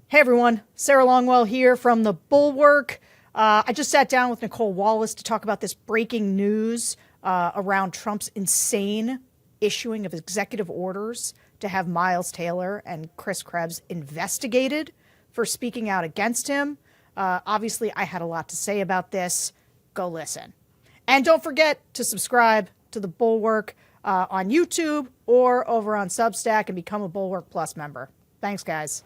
Hey everyone, Sarah Longwell here from the Bulwark. I just sat down with Nicolle Wallace to talk about this breaking news around Trump's insane issuing of executive orders to have Miles Taylor and Chris Krebs investigated for speaking out against him. Obviously, I had a lot to say about this. Go listen. And don't forget to subscribe to the Bulwark on YouTube or over on Substack and become a Bulwark Plus member. Thanks, guys.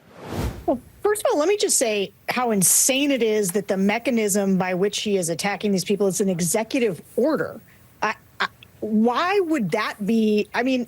Well, first of all, let me just say how insane it is that the mechanism by which he is attacking these people is an executive order. Why would that be? I mean,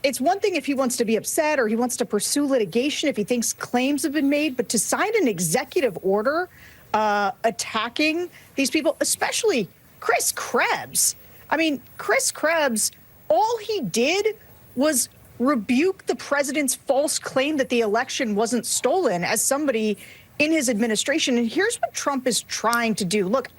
it's one thing if he wants to be upset or he wants to pursue litigation if he thinks claims have been made, but to sign an executive order attacking these people, especially Chris Krebs. I mean, Chris Krebs, all he did was rebuke the president's false claim that the election wasn't stolen as somebody in his administration. And here's what Trump is trying to do. Look,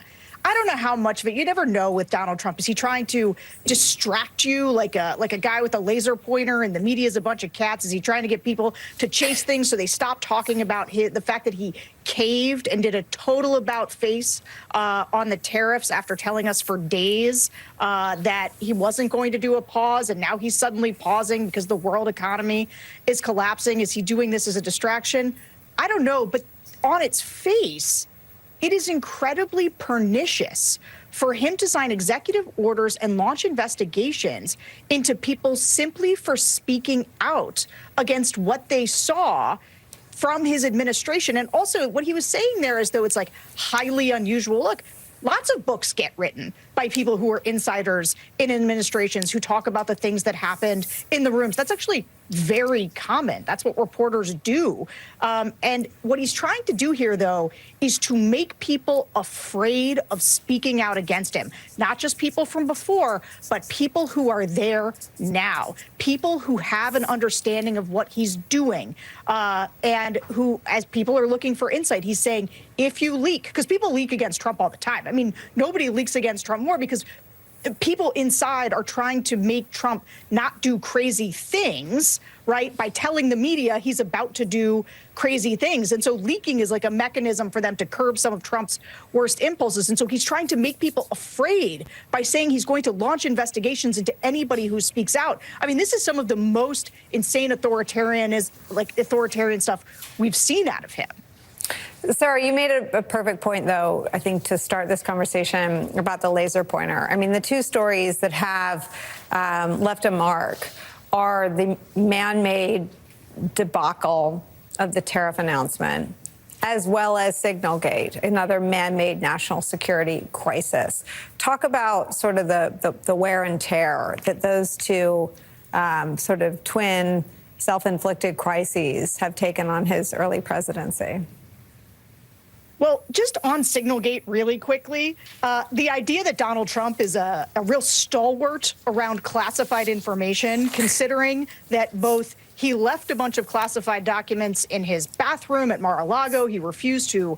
I don't know how much of it. You never know with Donald Trump. Is he trying to distract you like a guy with a laser pointer and the media is a bunch of cats? Is he trying to get people to chase things so they stop talking about the fact that he caved and did a total about face on the tariffs after telling us for days that he wasn't going to do a pause, and now he's suddenly pausing because the world economy is collapsing? Is he doing this as a distraction? I don't know, but on its face, it is incredibly pernicious for him to sign executive orders and launch investigations into people simply for speaking out against what they saw from his administration. And also what he was saying there is, though, it's like highly unusual. Look, lots of books get written by people who are insiders in administrations who talk about the things that happened in the rooms. That's actually very common. That's what reporters do. And what he's trying to do here, though, is to make people afraid of speaking out against him. Not just people from before, but people who are there now. People who have an understanding of what he's doing and who, as people are looking for insight, he's saying, if you leak, because people leak against Trump all the time. I mean, nobody leaks against Trump more because people inside are trying to make Trump not do crazy things, right, by telling the media he's about to do crazy things. And so leaking is like a mechanism for them to curb some of Trump's worst impulses. And so he's trying to make people afraid by saying he's going to launch investigations into anybody who speaks out. I mean, this is some of the most insane authoritarian stuff we've seen out of him. Sarah, you made a perfect point, though, I think, to start this conversation about the laser pointer. I mean, the two stories that have left a mark are the man-made debacle of the tariff announcement, as well as Signalgate, another man-made national security crisis. Talk about sort of the wear and tear that those two sort of twin self-inflicted crises have taken on his early presidency. Well, just on Signalgate really quickly, the idea that Donald Trump is a real stalwart around classified information, considering that both he left a bunch of classified documents in his bathroom at Mar-a-Lago, he refused to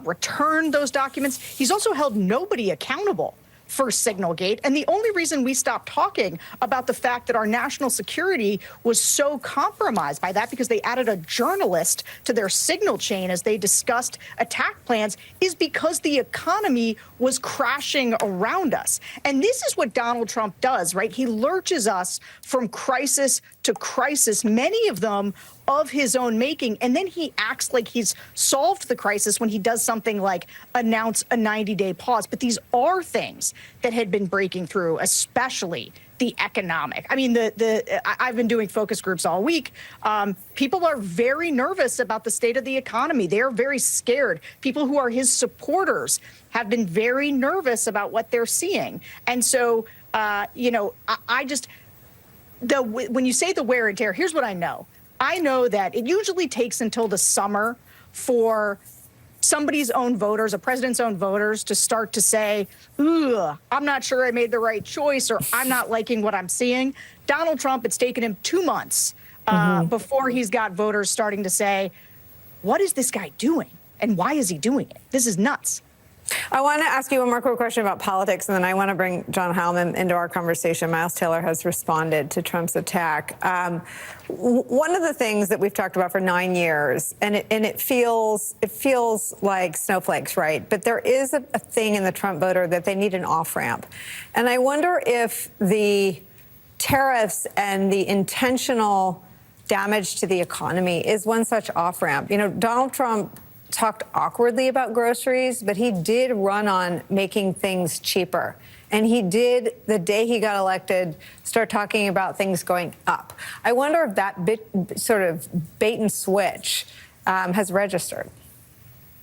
return those documents. He's also held nobody accountable for Signalgate. And the only reason we stopped talking about the fact that our national security was so compromised by that, because they added a journalist to their signal chain as they discussed attack plans, is because the economy was crashing around us. And this is what Donald Trump does, right? He lurches us from crisis to crisis, many of them of his own making, and then he acts like he's solved the crisis when he does something like announce a 90-day pause. But these are things that had been breaking through, especially the economic. I mean, I've been doing focus groups all week. People are very nervous about the state of the economy. They are very scared. People who are his supporters have been very nervous about what they're seeing. And so, when you say the wear and tear, here's what I know. I know that it usually takes until the summer for somebody's own voters, a president's own voters, to start to say, ugh, I'm not sure I made the right choice, or I'm not liking what I'm seeing. Donald Trump, it's taken him 2 months before he's got voters starting to say, what is this guy doing? And why is he doing it? This is nuts. I want to ask you one more quick question about politics, and then I want to bring John Heilman into our conversation. Miles Taylor has responded to Trump's attack. One of the things that we've talked about for 9 years, and it feels like snowflakes, right? But there is a thing in the Trump voter that they need an off-ramp. And I wonder if the tariffs and the intentional damage to the economy is one such off-ramp. You know, Donald Trump talked awkwardly about groceries, but he did run on making things cheaper. And he did, the day he got elected, start talking about things going up. I wonder if that sort of bait and switch has registered.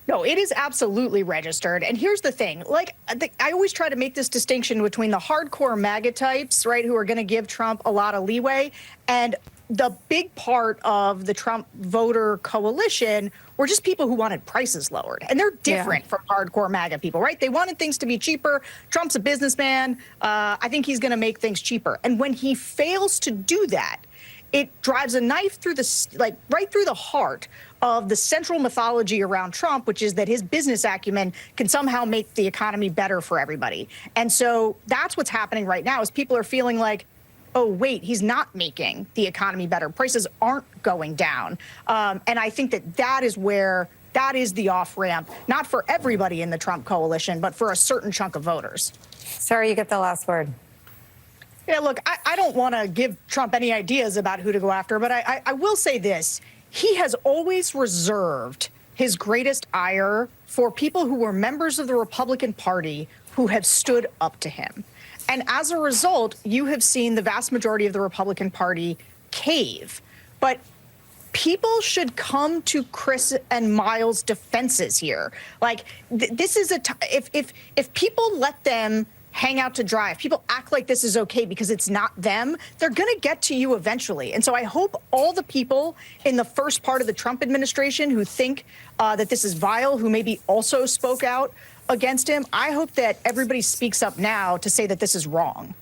No, it is absolutely registered. And here's the thing. Like, I always try to make this distinction between the hardcore MAGA types, right, who are going to give Trump a lot of leeway, and the big part of the Trump voter coalition were just people who wanted prices lowered. And they're different from hardcore MAGA people, right? They wanted things to be cheaper. Trump's a businessman. I think he's going to make things cheaper. And when he fails to do that, it drives a knife through right through the heart of the central mythology around Trump, which is that his business acumen can somehow make the economy better for everybody. And so that's what's happening right now is people are feeling like, oh, wait, he's not making the economy better. Prices aren't going down. And I think that is the off-ramp, not for everybody in the Trump coalition, but for a certain chunk of voters. Sarah, you get the last word. Yeah, look, I don't want to give Trump any ideas about who to go after, but I will say this. He has always reserved his greatest ire for people who were members of the Republican Party who have stood up to him. And as a result, you have seen the vast majority of the Republican Party cave. But people should come to Chris and Miles' defenses here. Like, this is if people let them hang out to dry, if people act like this is okay because it's not them, they're going to get to you eventually. And so I hope all the people in the first part of the Trump administration who think that this is vile, who maybe also spoke out against him, I hope that everybody speaks up now to say that this is wrong.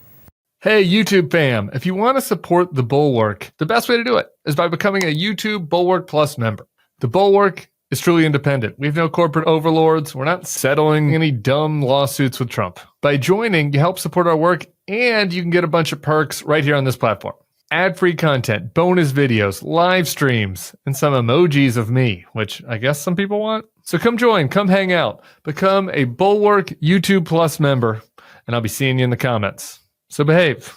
Hey, YouTube fam, if you want to support The Bulwark, the best way to do it is by becoming a YouTube Bulwark Plus member. The Bulwark is truly independent. We have no corporate overlords. We're not settling any dumb lawsuits with Trump. By joining, you help support our work, and you can get a bunch of perks right here on this platform. Ad-free content, bonus videos, live streams, and some emojis of me, which I guess some people want. So come join, come hang out, become a Bulwark YouTube Plus member, and I'll be seeing you in the comments. So behave.